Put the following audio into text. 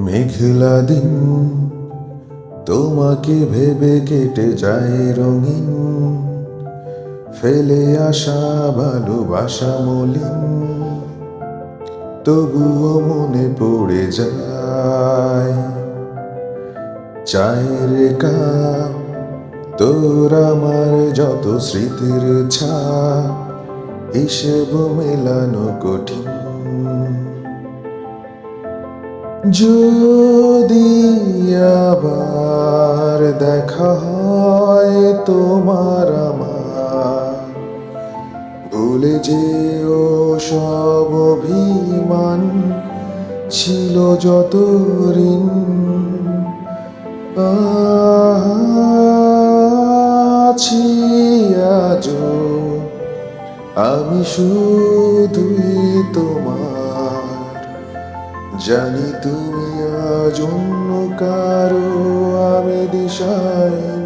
মেঘলা দিন তোমাকে ভেবে কেটে যায় রঙিন, ফেলে আসা ভালোবাসা মলিন, তবুও মনে পড়ে যায় চায়ের কাপ তোর আমার যত স্মৃতির ছাপ, হিসেব মেলানো কঠিন। যদি আবার দেখা হয় তোমার আমার, ভুলে যেও সব অভিমান, ছিল যত ঋণ আছি আজও আমি শুধুই তোমার। জানি তুমি আজ অন্য কারো, আমি দিশাহীন।